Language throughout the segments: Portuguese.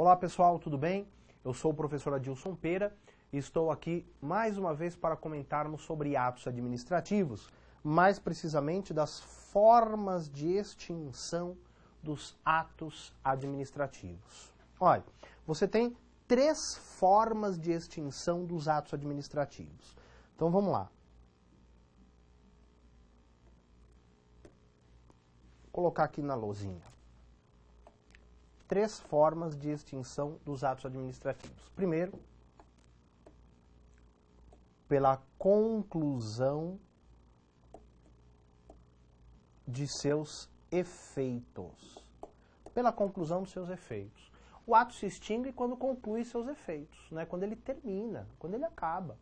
Olá pessoal, tudo bem? Eu sou o professor Adilson Pera e estou aqui mais uma vez para comentarmos sobre atos administrativos, mais precisamente das formas de extinção dos atos administrativos. Olha, você tem 3 formas de extinção dos atos administrativos. Então vamos lá. Vou colocar aqui na lousinha. 3 formas de extinção dos atos administrativos. Primeiro, pela conclusão de seus efeitos. Pela conclusão dos seus efeitos. O ato se extingue quando conclui seus efeitos, né? Quando ele termina, quando ele acaba.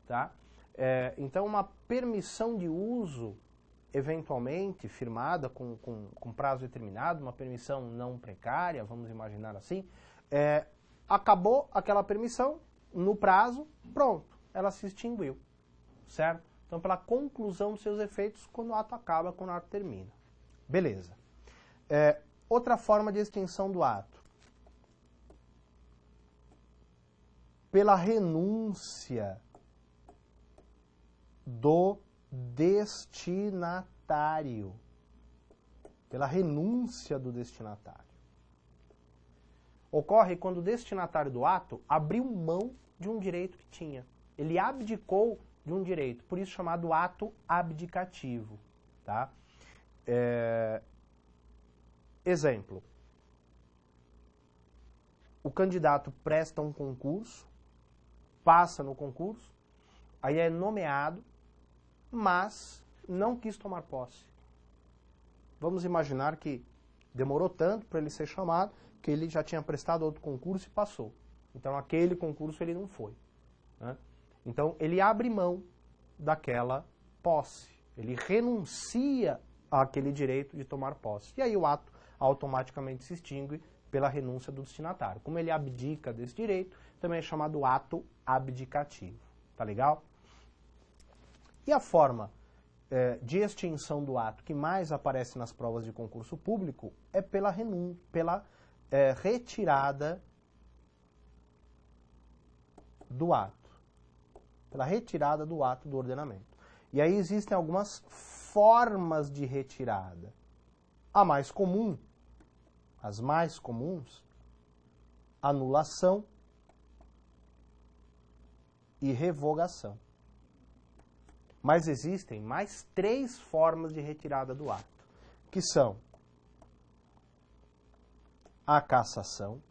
Tá? Então, uma permissão de uso, eventualmente firmada com prazo determinado, uma permissão não precária, vamos imaginar assim, acabou aquela permissão no prazo, pronto, ela se extinguiu, certo? Então, pela conclusão dos seus efeitos, quando o ato acaba, quando o ato termina. Beleza. Outra forma de extinção do ato. Pela renúncia do destinatário. Pela renúncia do destinatário. Ocorre quando o destinatário do ato abriu mão de um direito que tinha. Ele abdicou de um direito, por isso chamado ato abdicativo. Tá? Exemplo. O candidato presta um concurso, passa no concurso, aí é nomeado, mas não quis tomar posse. Vamos imaginar que demorou tanto para ele ser chamado, que ele já tinha prestado outro concurso e passou. Então, aquele concurso ele não foi. Né? Então, ele abre mão daquela posse. Ele renuncia àquele direito de tomar posse. E aí o ato automaticamente se extingue pela renúncia do destinatário. Como ele abdica desse direito, também é chamado ato abdicativo. Tá legal? E a forma de extinção do ato que mais aparece nas provas de concurso público é pela retirada do ato. Pela retirada do ato do ordenamento. E aí existem algumas formas de retirada. A mais comum, as mais comuns, anulação e revogação. Mas existem mais 3 formas de retirada do ato, que são a cassação,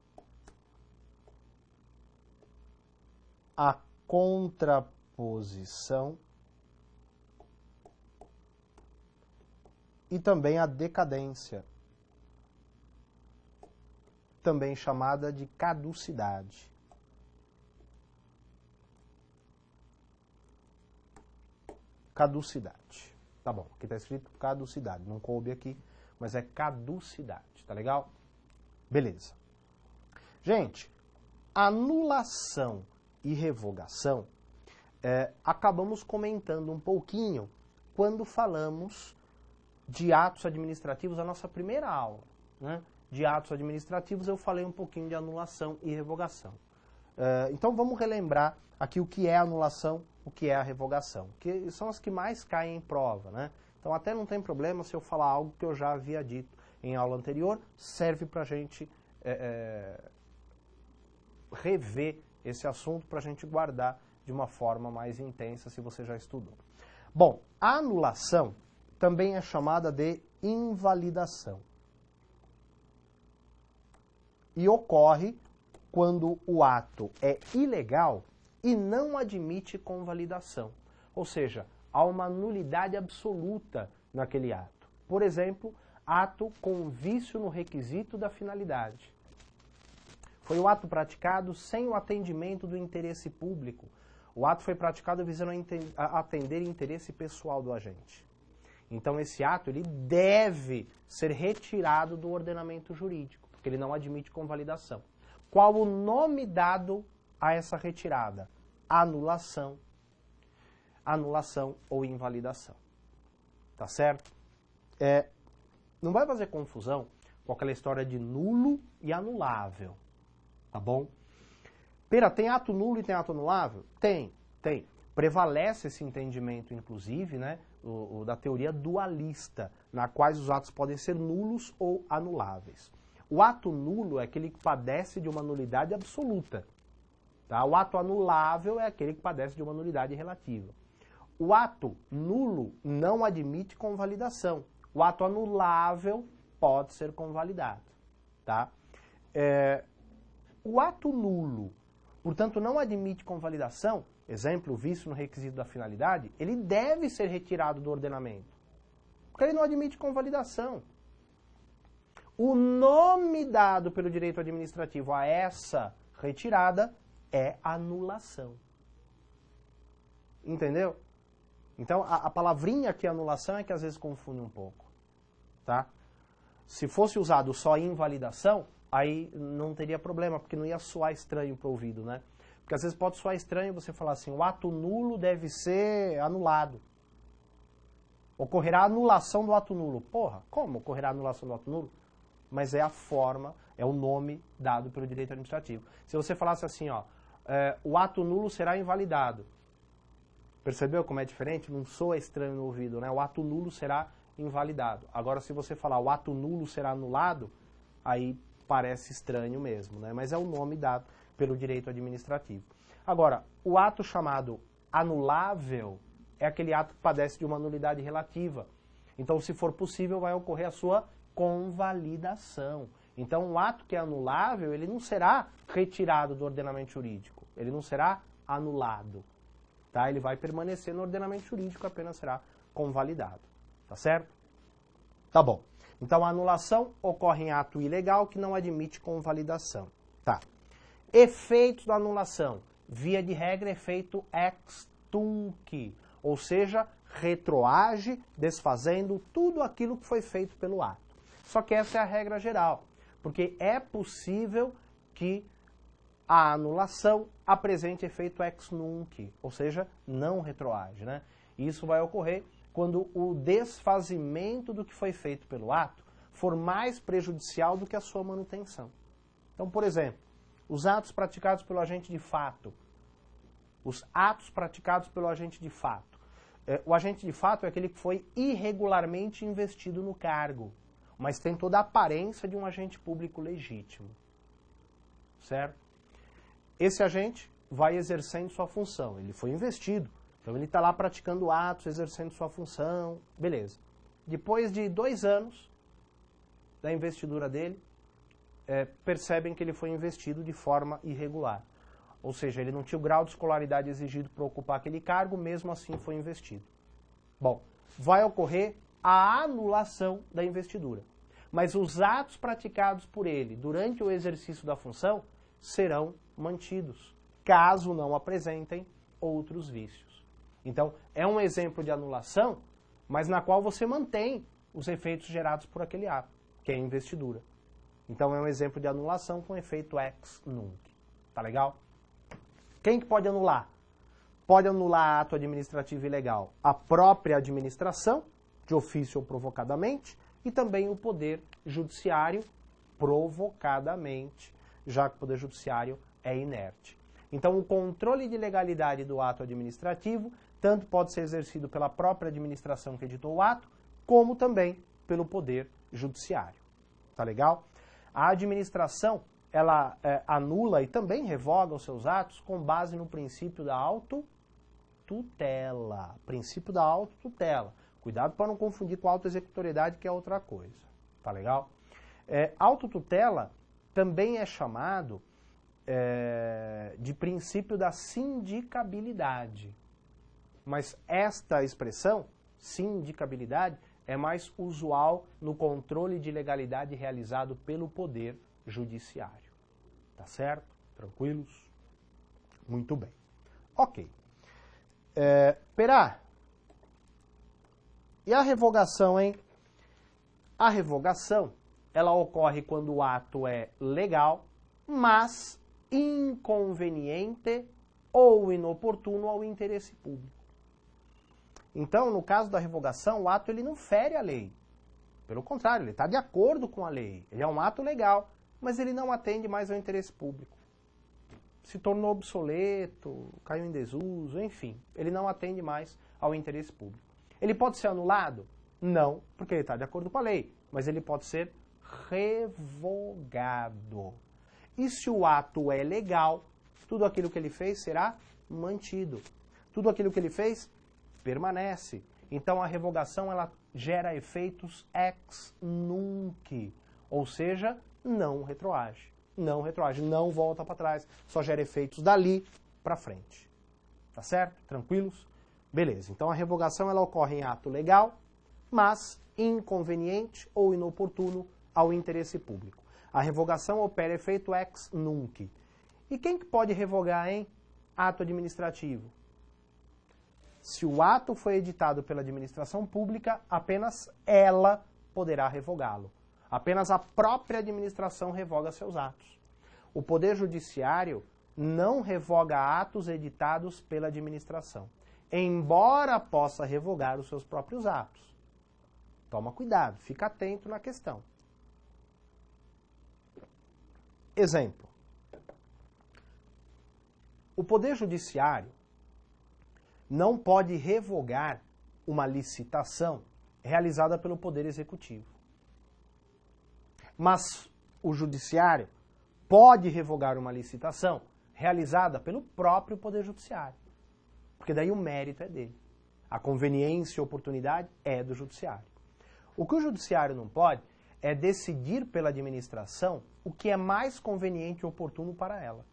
a contraposição e também a decadência, também chamada de caducidade. Caducidade. Tá bom, aqui está escrito caducidade, não coube aqui, mas é caducidade, tá legal? Beleza. Gente, anulação e revogação, acabamos comentando um pouquinho quando falamos de atos administrativos, a nossa primeira aula, né? De atos administrativos eu falei um pouquinho de anulação e revogação. Então vamos relembrar aqui o que é anulação, o que é a revogação, que são as que mais caem em prova, né? Então até não tem problema se eu falar algo que eu já havia dito em aula anterior, serve para a gente rever esse assunto, para a gente guardar de uma forma mais intensa se você já estudou. Bom, a anulação também é chamada de invalidação. E ocorre quando o ato é ilegal e não admite convalidação. Ou seja, há uma nulidade absoluta naquele ato. Por exemplo, ato com vício no requisito da finalidade. Foi o ato praticado sem o atendimento do interesse público. O ato foi praticado visando atender interesse pessoal do agente. Então esse ato ele deve ser retirado do ordenamento jurídico, porque ele não admite convalidação. Qual o nome dado a essa retirada? Anulação, anulação ou invalidação. Tá certo? Não vai fazer confusão com aquela história de nulo e anulável. tá bom? Pera, tem ato nulo e tem ato anulável? Tem. Prevalece esse entendimento, inclusive, né, da teoria dualista, na quais os atos podem ser nulos ou anuláveis. O ato nulo é aquele que padece de uma nulidade absoluta. Tá? O ato anulável é aquele que padece de uma nulidade relativa. O ato nulo não admite convalidação. O ato anulável pode ser convalidado. Tá? O ato nulo, portanto, não admite convalidação, exemplo, vício no requisito da finalidade, ele deve ser retirado do ordenamento. Porque ele não admite convalidação. O nome dado pelo direito administrativo a essa retirada é anulação. Entendeu? Então, a palavrinha aqui, anulação, é que às vezes confunde um pouco. Tá? Se fosse usado só invalidação, aí não teria problema, porque não ia soar estranho para o ouvido, né? Porque às vezes pode soar estranho você falar assim, o ato nulo deve ser anulado. Ocorrerá anulação do ato nulo. Porra, como ocorrerá anulação do ato nulo? Mas é a forma, é o nome dado pelo direito administrativo. Se você falasse assim, ó, o ato nulo será invalidado. Percebeu como é diferente? Não soa estranho no ouvido, né? O ato nulo será invalidado. Agora, se você falar o ato nulo será anulado, aí parece estranho mesmo, né? Mas é o nome dado pelo direito administrativo. Agora, o ato chamado anulável é aquele ato que padece de uma nulidade relativa. Então, se for possível, vai ocorrer a sua convalidação. Então, o ato que é anulável, ele não será retirado do ordenamento jurídico. Ele não será anulado. Tá? Ele vai permanecer no ordenamento jurídico, apenas será convalidado. Tá certo? Tá bom. Então, a anulação ocorre em ato ilegal que não admite convalidação. Tá. Efeitos da anulação. Via de regra, efeito ex tunc, ou seja, retroage, desfazendo tudo aquilo que foi feito pelo ato. Só que essa é a regra geral, porque é possível que a anulação apresente efeito ex nunc, ou seja, não retroage, né? E isso vai ocorrer quando o desfazimento do que foi feito pelo ato for mais prejudicial do que a sua manutenção. Então, por exemplo, os atos praticados pelo agente de fato. Os atos praticados pelo agente de fato. O agente de fato é aquele que foi irregularmente investido no cargo, mas tem toda a aparência de um agente público legítimo. Certo? Esse agente vai exercendo sua função. Ele foi investido, então ele está lá praticando atos, exercendo sua função, beleza. Depois de 2 anos da investidura dele, percebem que ele foi investido de forma irregular. Ou seja, ele não tinha o grau de escolaridade exigido para ocupar aquele cargo, mesmo assim foi investido. Bom, vai ocorrer a anulação da investidura. Mas os atos praticados por ele durante o exercício da função serão mantidos, caso não apresentem outros vícios. Então, é um exemplo de anulação, mas na qual você mantém os efeitos gerados por aquele ato, que é a investidura. Então, é um exemplo de anulação com efeito ex nunc. Tá legal? Quem que pode anular? Pode anular ato administrativo ilegal a própria administração, de ofício ou provocadamente, e também o poder judiciário, provocadamente, já que o poder judiciário é inerte. Então, o controle de legalidade do ato administrativo tanto pode ser exercido pela própria administração que editou o ato, como também pelo poder judiciário. Tá legal? A administração, ela anula e também revoga os seus atos com base no princípio da autotutela. Princípio da autotutela. Cuidado para não confundir com a autoexecutoriedade, que é outra coisa. Tá legal? Autotutela também é chamado de princípio da sindicabilidade. Mas esta expressão, sindicabilidade, é mais usual no controle de legalidade realizado pelo Poder Judiciário. Tá certo? Tranquilos? Muito bem. Ok. Perá, e a revogação, hein? A revogação, ela ocorre quando o ato é legal, mas inconveniente ou inoportuno ao interesse público. Então, no caso da revogação, o ato ele não fere a lei. Pelo contrário, ele está de acordo com a lei. Ele é um ato legal, mas ele não atende mais ao interesse público. se tornou obsoleto, caiu em desuso, enfim, ele não atende mais ao interesse público. Ele pode ser anulado? Não, porque ele está de acordo com a lei, mas ele pode ser revogado. E se o ato é legal, tudo aquilo que ele fez será mantido. Tudo aquilo que ele fez permanece. Então a revogação ela gera efeitos ex nunc, ou seja, não retroage. Não retroage, não volta para trás, só gera efeitos dali para frente. Tá certo? Tranquilos? Beleza. Então a revogação ela ocorre em ato legal, mas inconveniente ou inoportuno ao interesse público. A revogação opera efeito ex nunc. E quem que pode revogar, hein? Ato administrativo. Se o ato foi editado pela administração pública, apenas ela poderá revogá-lo. Apenas a própria administração revoga seus atos. O Poder Judiciário não revoga atos editados pela administração, embora possa revogar os seus próprios atos. Toma cuidado, fica atento na questão. Exemplo. O Poder Judiciário não pode revogar uma licitação realizada pelo Poder Executivo. Mas o Judiciário pode revogar uma licitação realizada pelo próprio Poder Judiciário. Porque daí o mérito é dele. A conveniência e oportunidade é do Judiciário. O que o Judiciário não pode é decidir pela administração o que é mais conveniente e oportuno para ela.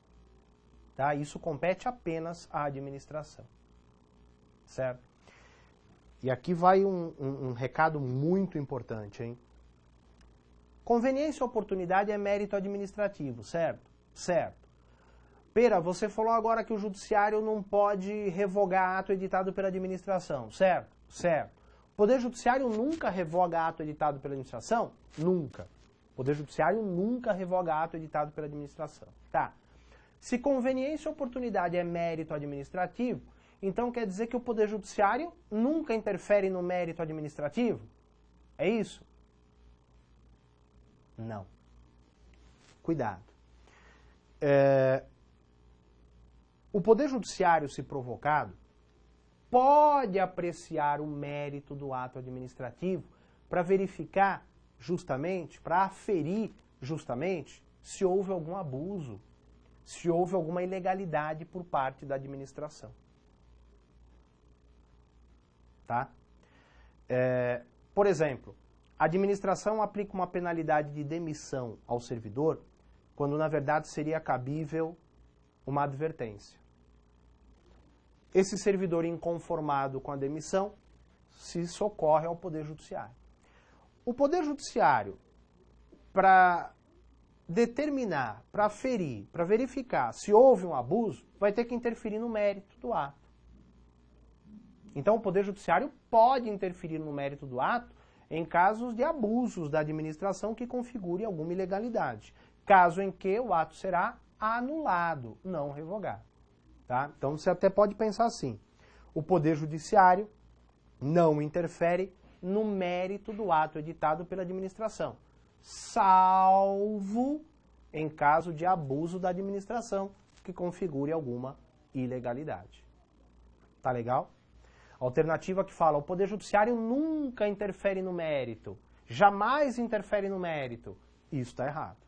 Tá? Isso compete apenas à administração. Certo? E aqui vai um recado muito importante, hein? Conveniência e oportunidade é mérito administrativo, certo? Certo. Pera, você falou agora que o Judiciário não pode revogar ato editado pela administração, certo? Certo. O Poder Judiciário nunca revoga ato editado pela administração? Nunca. O Poder Judiciário nunca revoga ato editado pela administração. Tá. Se conveniência e oportunidade é mérito administrativo, então quer dizer que o Poder Judiciário nunca interfere no mérito administrativo? É isso? Não. Cuidado. O Poder Judiciário, se provocado, pode apreciar o mérito do ato administrativo para verificar justamente, para aferir justamente se houve algum abuso, se houve alguma ilegalidade por parte da administração. Tá? Por exemplo, a administração aplica uma penalidade de demissão ao servidor quando, na verdade, seria cabível uma advertência. Esse servidor inconformado com a demissão se socorre ao Poder Judiciário. O Poder Judiciário, para determinar, para aferir, para verificar se houve um abuso, vai ter que interferir no mérito do ato. Então, o Poder Judiciário pode interferir no mérito do ato em casos de abusos da administração que configurem alguma ilegalidade, caso em que o ato será anulado, não revogado. Tá? Então você até pode pensar assim, o Poder Judiciário não interfere no mérito do ato editado pela administração, salvo em caso de abuso da administração que configure alguma ilegalidade. Tá legal? Alternativa que fala, o Poder Judiciário nunca interfere no mérito, jamais interfere no mérito. Isso está errado,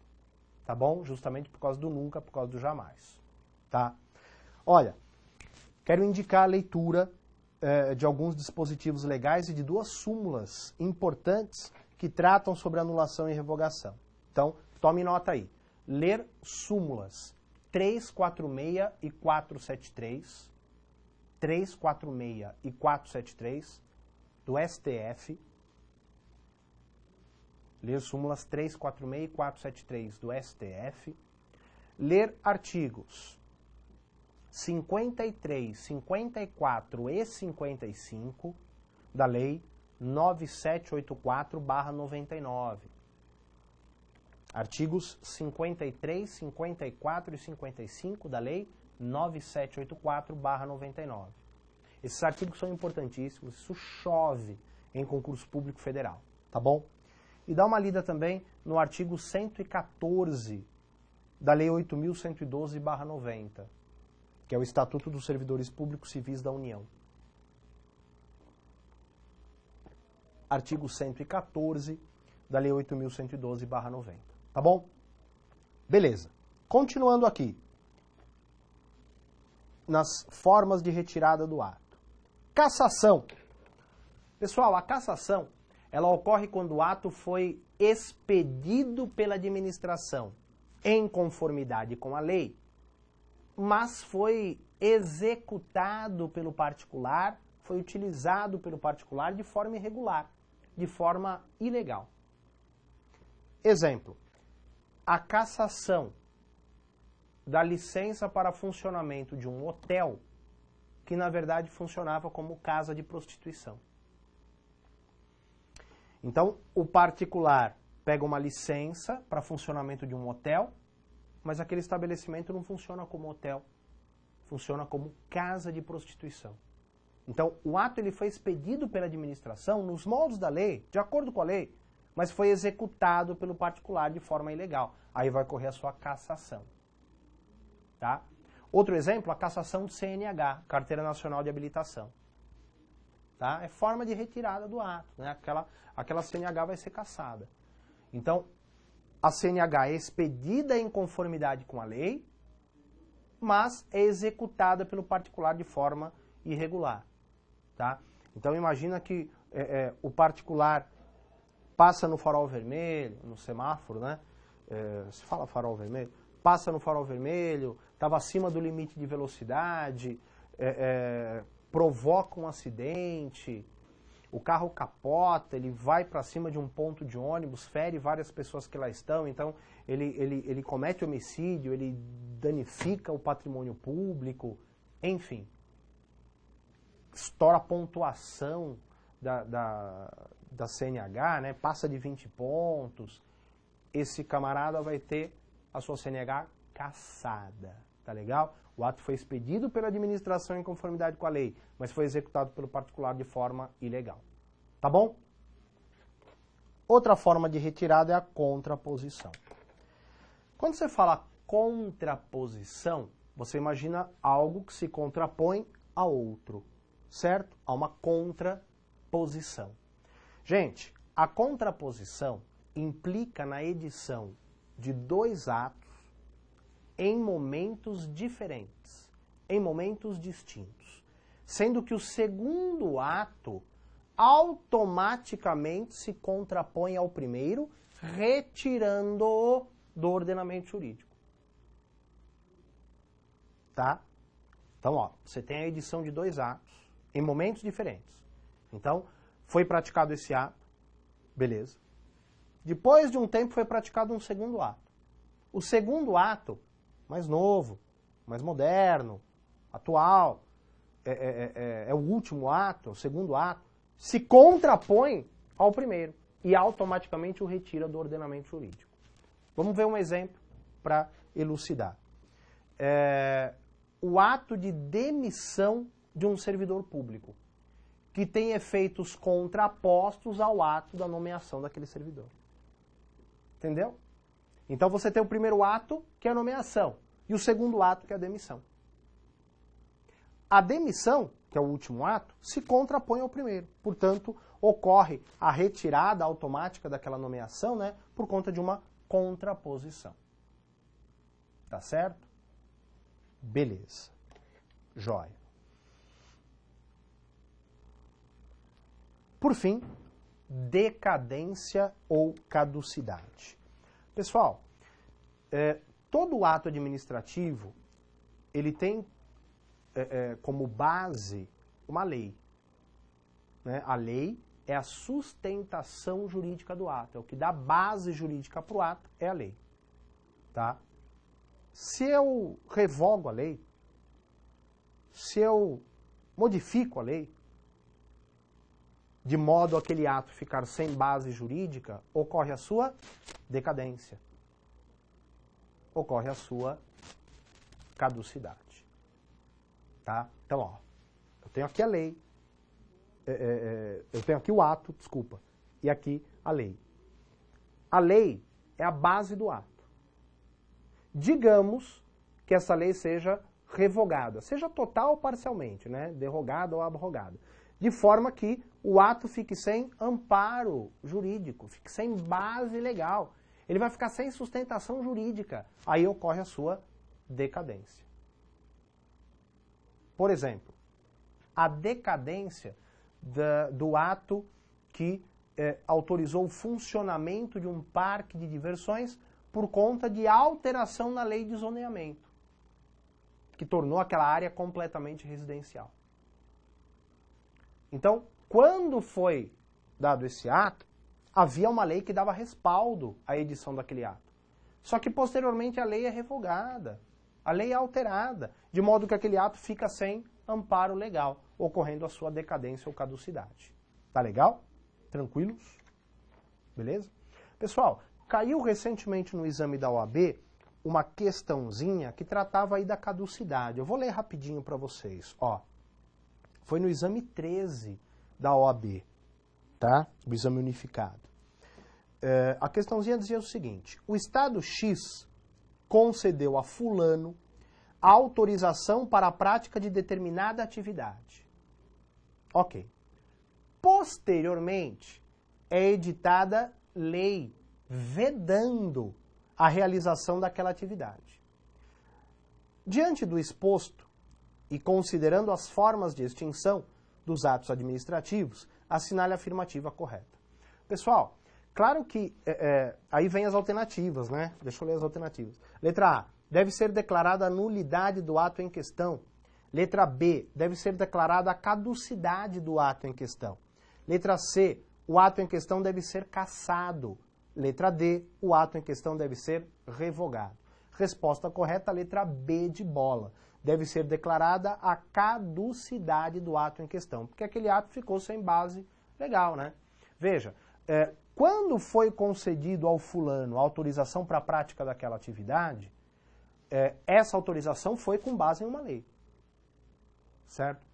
tá bom? Justamente por causa do nunca, por causa do jamais, tá? Olha, quero indicar a leitura de alguns dispositivos legais e de duas súmulas importantes que tratam sobre anulação e revogação. Então, tome nota aí. Ler súmulas 346 e 473, 346 e 473 do STF. Ler súmulas 346 e 473 do STF. Ler artigos 53, 54 e 55 da Lei 9784/99. Artigos 53, 54 e 55 da Lei 9784/99. Esses artigos são importantíssimos, isso chove em concurso público federal, tá bom? E dá uma lida também no artigo 114 da Lei 8.112/90, que é o Estatuto dos Servidores Públicos Civis da União. Artigo 114 da Lei 8.112/90. Tá bom? Beleza. Continuando aqui. Nas formas de retirada do ato. Cassação. Pessoal, a cassação, ela ocorre quando o ato foi expedido pela administração em conformidade com a lei, mas foi executado pelo particular, foi utilizado pelo particular de forma irregular, de forma ilegal. Exemplo, a cassação da licença para funcionamento de um hotel que, na verdade, funcionava como casa de prostituição. Então, o particular pega uma licença para funcionamento de um hotel, mas aquele estabelecimento não funciona como hotel, funciona como casa de prostituição. Então, o ato ele foi expedido pela administração nos moldes da lei, de acordo com a lei, mas foi executado pelo particular de forma ilegal. Aí vai ocorrer a sua cassação. Tá? Outro exemplo, a cassação do CNH, Carteira Nacional de Habilitação. Tá? É forma de retirada do ato. Né? Aquela CNH vai ser cassada. Então, a CNH é expedida em conformidade com a lei, mas é executada pelo particular de forma irregular. Tá? Então, imagina que o particular passa no farol vermelho, no semáforo, né? Se fala farol vermelho, passa no farol vermelho, estava acima do limite de velocidade, provoca um acidente, o carro capota, ele vai para cima de um ponto de ônibus, fere várias pessoas que lá estão, então ele comete homicídio, ele danifica o patrimônio público, enfim. Estoura a pontuação da CNH, né? Passa de 20 pontos, esse camarada vai ter a sua CNH cassada, tá legal? O ato foi expedido pela administração em conformidade com a lei, mas foi executado pelo particular de forma ilegal. Tá bom? Outra forma de retirada é a contraposição. Quando você fala contraposição, você imagina algo que se contrapõe a outro, certo? Há uma contraposição. Gente, a contraposição implica na edição de dois atos em momentos diferentes, em momentos distintos, sendo que o segundo ato automaticamente se contrapõe ao primeiro, retirando-o do ordenamento jurídico. Tá? Então, ó, você tem a edição de dois atos em momentos diferentes. Então, foi praticado esse ato, beleza. Depois de um tempo foi praticado um segundo ato. O segundo ato, mais novo, mais moderno, atual, é o último ato, o segundo ato, se contrapõe ao primeiro e automaticamente o retira do ordenamento jurídico. Vamos ver um exemplo para elucidar. O ato de demissão de um servidor público, que tem efeitos contrapostos ao ato da nomeação daquele servidor. Entendeu? Então você tem o primeiro ato, que é a nomeação, e o segundo ato, que é a demissão. A demissão, que é o último ato, se contrapõe ao primeiro. Portanto, ocorre a retirada automática daquela nomeação, né, por conta de uma contraposição. Tá certo? Beleza. Jóia. Por fim, decadência ou caducidade. Pessoal, todo ato administrativo, ele tem como base uma lei. Né? A lei é a sustentação jurídica do ato, é o que dá base jurídica para o ato, é a lei. Tá? Se eu revogo a lei, se eu modifico a lei, de modo a aquele ato ficar sem base jurídica, ocorre a sua decadência. Ocorre a sua caducidade. Tá? Então, ó, eu tenho aqui a lei, eu tenho aqui o ato, desculpa, e aqui a lei. A lei é a base do ato. digamos que essa lei seja revogada, seja total ou parcialmente, né? Derrogada ou abrogada, de forma que o ato fique sem amparo jurídico, fique sem base legal. Ele vai ficar sem sustentação jurídica. Aí ocorre a sua decadência. Por exemplo, a decadência do ato que autorizou o funcionamento de um parque de diversões por conta de alteração na lei de zoneamento, que tornou aquela área completamente residencial. Então, quando foi dado esse ato, havia uma lei que dava respaldo à edição daquele ato. Só que posteriormente a lei é revogada, a lei é alterada, de modo que aquele ato fica sem amparo legal, ocorrendo a sua decadência ou caducidade. Tá legal? Tranquilos? Beleza? Pessoal, caiu recentemente no exame da OAB uma questãozinha que tratava aí da caducidade. Eu vou ler rapidinho para vocês. Ó, foi no exame 13 da OAB, tá? O exame unificado. A questãozinha dizia o seguinte: o Estado X concedeu a fulano a autorização para a prática de determinada atividade. Ok. Posteriormente, é editada lei vedando a realização daquela atividade. Diante do exposto, e considerando as formas de extinção dos atos administrativos, assinale a afirmativa correta. Pessoal, claro que aí vem as alternativas, né? Deixa eu ler as alternativas. Letra A, deve ser declarada a nulidade do ato em questão. Letra B, deve ser declarada a caducidade do ato em questão. Letra C, o ato em questão deve ser cassado. Letra D, o ato em questão deve ser revogado. Resposta correta, letra B de bola. Deve ser declarada a caducidade do ato em questão, porque aquele ato ficou sem base legal, né? Veja, quando foi concedido ao fulano a autorização para a prática daquela atividade, essa autorização foi com base em uma lei, certo?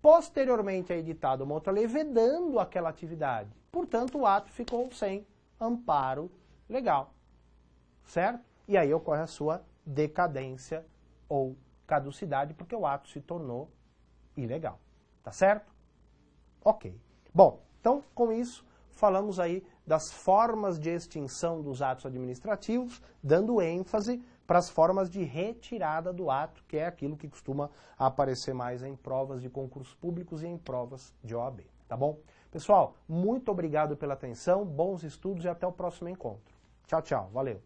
Posteriormente é editada uma outra lei vedando aquela atividade, portanto o ato ficou sem amparo legal, certo? E aí ocorre a sua decadência ou caducidade, porque o ato se tornou ilegal, tá certo? Ok. Bom, então com isso falamos aí das formas de extinção dos atos administrativos, dando ênfase para as formas de retirada do ato, que é aquilo que costuma aparecer mais em provas de concursos públicos e em provas de OAB, tá bom? Pessoal, muito obrigado pela atenção, bons estudos e até o próximo encontro. Tchau, tchau. Valeu.